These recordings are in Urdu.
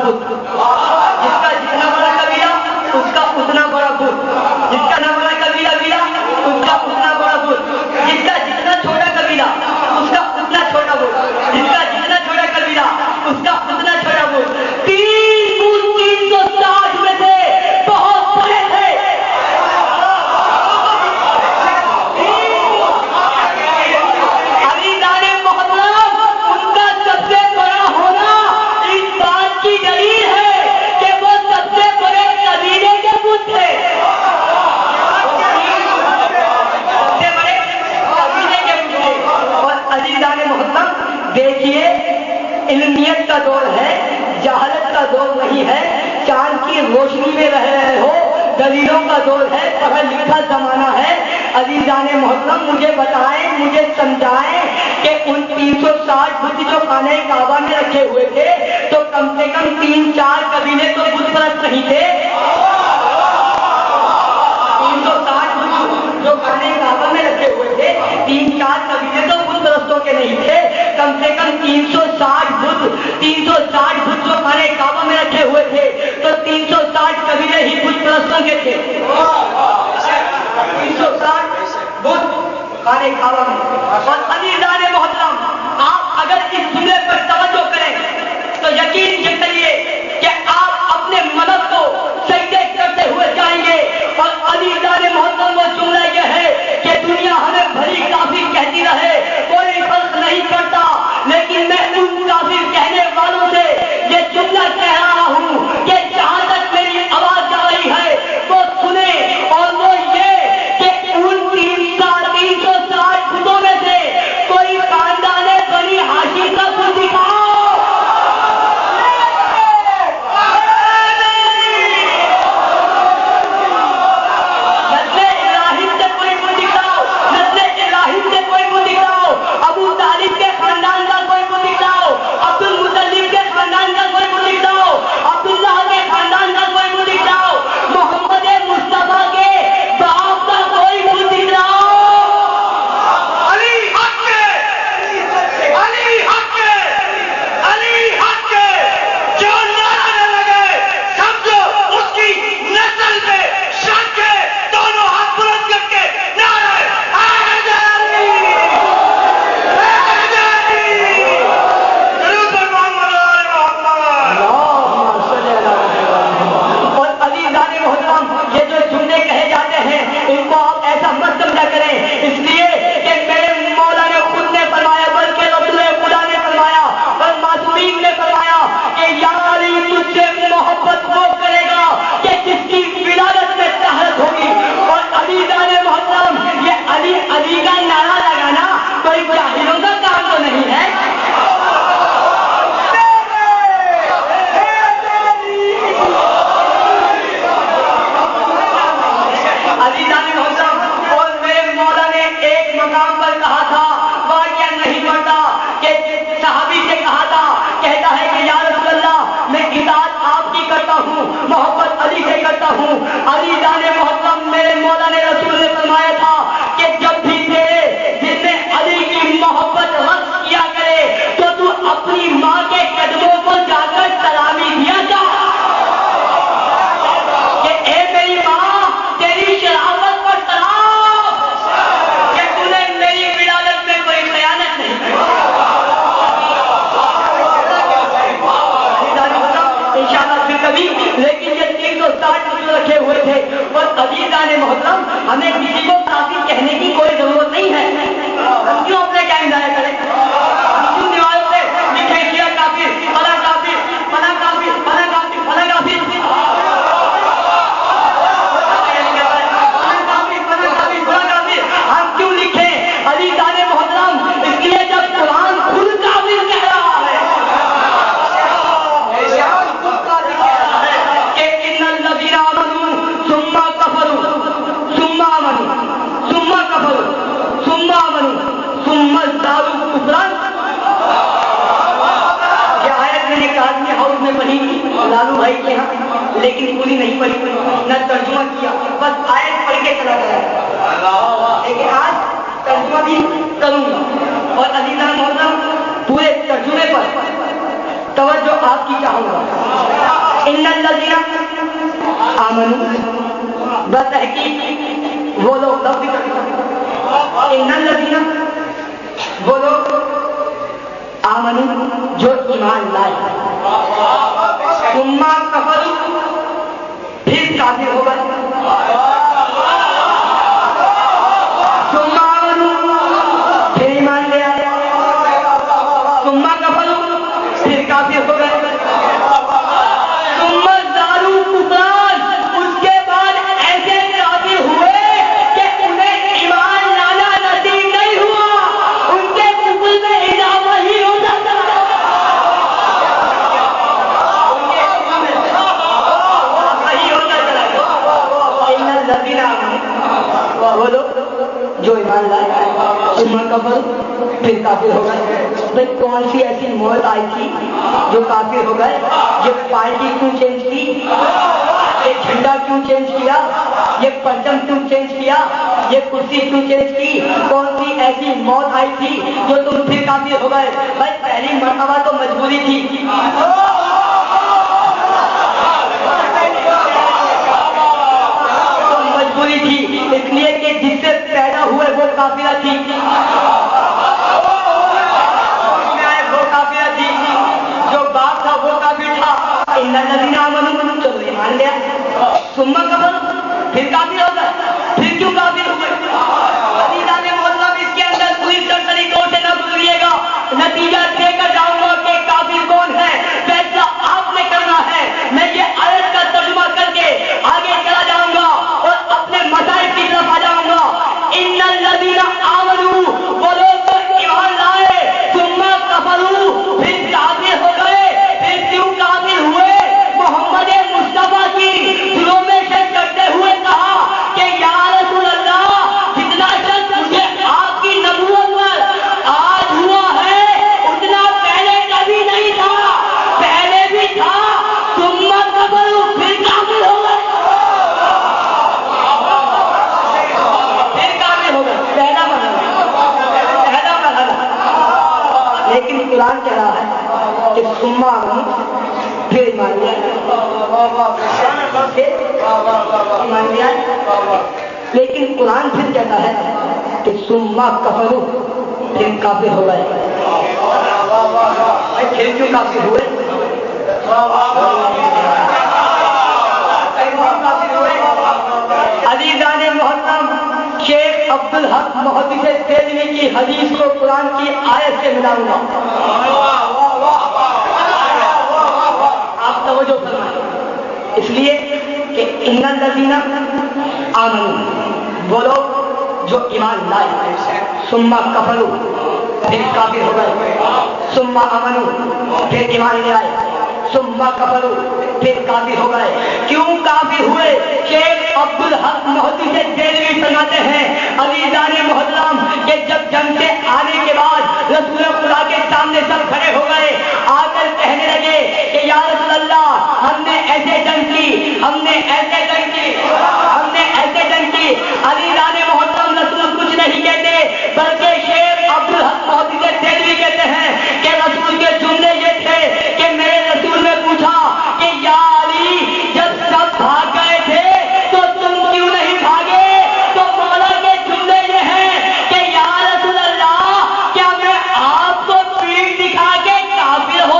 بت، جس کا جتنا بڑا قبیلہ اس کا اتنا بڑا بت، جس کا نہ بڑا قبیلہ اس کا اتنا بڑا بت، جس کا جتنا چھوٹا قبیلہ اس کا اتنا چھوٹا بت، جس کا جتنا چھوٹا قبیلہ اس کا اتنا چھوٹا بت۔ 360 میں تھے، بہت بڑے تھے۔ عزیزان محترم، ان کا سب سے بڑا ہونا اس بات کی دلیل ہے کہ وہ سب سے بڑے قبیلے کے بت تھے، سب سے بڑے قبیلے کے بت تھے۔ اور عزیزان محترم دیکھیے، علمیت کا دور ہے، جہالت کا دور نہیں ہے، چاند کی روشنی میں رہ رہے ہو، دلیلوں کا دور ہے، پڑھا لکھا زمانہ ہے۔ عزیزان محترم مجھے بتائیں، مجھے سمجھائیں کہ ان 360 بت جو خانہ کعبہ میں رکھے ہوئے تھے تو کم سے کم 3-4 قبیلے تو بت پرست نہیں تھے۔ 360 بت جو خانہ کعبہ میں رکھے ہوئے تھے، 3-4 قبیلے تو بت پرستوں کے نہیں تھے، کم سے کم 360 بت جو خانہ کعبہ میں رکھے ہوئے تھے تو 360 قبیلے ہی بت پرستوں کے تھے۔ 360 بت خانہ کعبہ میں۔ اور عزیزان محترم، آپ اگر اس جملے پر توجہ کریں تو یقین کریے کہ آپ اپنے مدد کو سجدے کرتے ہوئے جائیں گے۔ اور عزیزان محترم، وہ جملہ یہ ہے کہ دنیا ہمیں بھلی کافر کہتی رہے، کوئی فرق نہیں پڑتا، لیکن میں ان کافر کہنے والوں سے یہ جملہ کہہ رہا ہوں کہ جہاں تک میری آواز جا رہی ہے وہ سنیں، اور وہ یہ کہ ان 360 بتوں میں سے کوئی خاندان بنی ہاشم کا بت دکھاؤ۔ نسل ابراہیم سے کوئی بت دکھاؤ، نسل ابراہیم سے کوئی بت دکھاؤ، ابو طالب کے خاندان کا کوئی بت دکھاؤ، عبد المطلب کے خاندان کا کوئی بت دکھاؤ، عبداللہ کے خاندان کا کوئی بت دکھاؤ، محمد مصطفیٰ کے باپ کا کوئی بت دکھاؤ۔ علی حق ہے، علی حق ہے، علی حق ہے، جو نعرہ لگے سمجھو اس کی نسل پہ شک ہے، دونوں ہاتھ بلند کر کے نعرہ حیدر علی، حیدر علی، درود پر محمد و آل محمد۔ اور عزیزان محترم، یہ جو جملے کہے جاتے ہیں ان کو آپ ایسا مت سمجھا کریں، اس لیے کہ میرے مولا نے خود نے فرمایا، بلکہ رسول خدا نے فرمایا اور معصومین نے فرمایا کہ یا علی تجھ سے محبت وہ کرے گا کہ جس کی ولادت میں طہارت ہوگی۔ اور عزیزان محترم، یہ علی علی کا نعرہ لگانا کوئی جاہلوں کا کام تو نہیں ہے۔ عزیزان محترم، اور میرے مولا نے ایک مقام پر کہا تھا، واقعہ نہیں پڑتا، کہ صحابی سے کہا تھا، کہتا ہے کہ یا رسول اللہ میں اطاعت آپ کی کرتا ہوں، محبت علی سے کرتا ہوں۔ عزیزان محترم، میرے مولا نے رسول نے فرمایا تھا کہ جب بھی تیرے دل میں علی کی محبت رقص کیا کرے تو تو اپنی ماں کے قدموں کو جا کر سلامی دیا جا کہ اے میری ماں، تیری شرافت پر سلام کہ تو نے میری ولادت میں کوئی خیانت نہیں کی۔ انشاءاللہ پھر کبھی، لیکن یہ 360 بت رکھے ہوئے تھے۔ اور عزیزان محترم، ہمیں کسی کو کافر کہنے کی کوئی ضرورت نہیں ہے، ہم کیوں اپنے ٹائم ضائع کریں؟ ہم کیوں دیواروں پہ لکھیں کیا کافر، فلاں کافر، فلاں کافر، فلاں کافر، فلاں کافر، ہم کیوں لکھیں؟ عزیزان محترم، اس لیے جب قرآن خود کافر کہہ رہا ہے کہ ان الذین آمنوا ثم کفروا ثم آمنوا ثم کفروا ثم آمنوا ثم ازدادوا کفرا، یہ آیت میں نے ایک آدمی ہاؤس میں پڑھی لالو بھائی کے یہاں، لیکن پوری نہیں پڑھی، نہ ترجمہ کیا، بس آیت پڑھ کے چلا گیا، لیکن آج ترجمہ بھی کروں گا۔ اور عزیزان محترم، پورے ترجمے پر توجہ آپ کی چاہوں گا۔ ان الذین آمنوا، بتحقیق وہ لوگ ان الذین، وہ لوگ آمنوا جو ایمان لائے، ثم کفروا پھر کافر ہو گئے، ثم آمنوا پھر ایمان لے آئے، ثم کفروا پھر کافر ہو گئے، ثم ازدادوا کفرا، اس کے بعد ایسے کافر ہوئے کہ انہیں ایمان لانا نصیب نہیں ہوا، ان کے کفر میں اضافہ ہی ہو جاتا ہے، ان الذین آمنوا، وہ لوگ جو ایمان لائے، ثم کفروا پھر کافر ہو گئے۔ بھئی کون سی ایسی موت آئی تھی جو کافر ہو گئے؟ یہ پارٹی کیوں چینج کی؟ یہ جھنڈا کیوں چینج کیا؟ یہ پرچم کیوں چینج کیا؟ یہ کرسی کیوں چینج کی؟ کون سی ایسی موت آئی تھی جو تم پھر کافر ہو گئے؟ بھائی پہلی مرتبہ تو مجبوری تھی، تو مجبوری تھی، اس لیے کہ جس سے پیدا ہوئے وہ کافرہ تھی، وہ کافرہ تھی، جو باپ تھا وہ کافر تھا۔ ان الذین آمنوا، چلو ایمان لیا، ثم کفروا پھر کافر ہو گئے، پھر کیوں کافر ہوئے؟ عزیزان محترم، اس کے اندر پوری طریقوں سے نہ گزریے گا، نتیجہ دے کر جاؤں گا کہ کافر کون ہے، فیصلہ آپ نے کرنا ہے۔ میں یہ آیت کا ترجمہ کر کے آگے چلا جاؤں گا اور اپنے مسائل کی طرف آ جاؤں گا۔ ان الذین آمنوا، وہ لوگ جو ایمان لائے، ثم کفروا پھر کافر ہو گئے، پھر کیوں کافر ہوئے؟ محمد مصطفیٰ کی دلوں میں شک کرتے ہوئے کہا کہ یا رسول اللہ، جتنا شک مجھے آپ کی نبوت پر آج ہوا ہے اتنا پہلے کبھی نہیں تھا، پہلے بھی تھا، ثم کفروا پھر کافر ہو گئے، پھر کافر ہو گئے، پہلا مرحلہ۔ لیکن قرآن کہہ رہا ہے کہ ثم آمنوا پھر ایمان لیا، ایمان لیا، لیکن قرآن پھر کہتا ہے کہ ثم کفروا پھر کافر ہو گئے۔ پھر کیوں کافر ہوئے؟ عزیزان محترم، شیخ عبدالحق محدث دہلوی کی حدیث کو قرآن کی آیت سے ملاؤں گا، آپ توجہ فرمائیں، اس لیے کہ ان الذین آمنوا، وہ لوگ جو ایمان لائے، ثم کفروا پھر کافر ہو گئے، ثم آمنوا پھر ایمان لے آئے، ثم کفروا پھر کافر ہو گئے۔ کیوں کافر ہوئے؟ شیخ عبدالحق محدث دہلوی فرماتے ہیں عزیزان محترم کہ جب جنگ سے آنے کے بعد رسول خدا کے سامنے سب کھڑے ہو گئے، آ کر کہنے لگے کہ یا رسول اللہ، ہم نے ایسے جنگ کی، ہم نے ایسے جنگ کی، ہم نے ایسے جنگ کی۔ عزیزان محترم، رسول کچھ نہیں کہتے، بلکہ شیخ عبدالحق محدث دہلوی کہتے ہیں کہ رسول کے جملے یہ تھے کہ میرے رسول نے پوچھا کہ یا علی، جب سب بھاگ گئے تھے تو تم کیوں نہیں بھاگے؟ تو مولا کے جملے یہ ہیں کہ یا رسول اللہ، کیا میں آپ کو پیٹھ دکھا کے کافر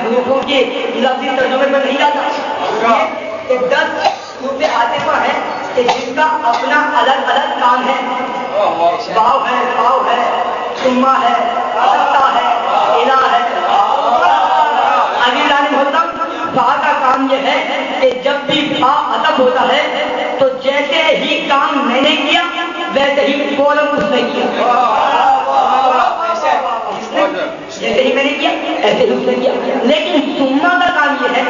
حروفوں کے لفظی ترجمے میں نہیں جاتا کہ 10 حروف عاطفہ ہے کہ جن کا اپنا الگ الگ کام ہے. واو ہے، واو ہے، ثم ہے، ستا ہے، الہ ہے. علی رانی محترم فا کا کام یہ ہے کہ جب بھی فا عطف ہوتا ہے تو جیسے ہی کام میں نے کیا ویسے ہی فوراً اس نے کیا. جیسے ہی میں نے کیا ایسے ہی اس نے کیا. لیکن سننا کا کام یہ ہے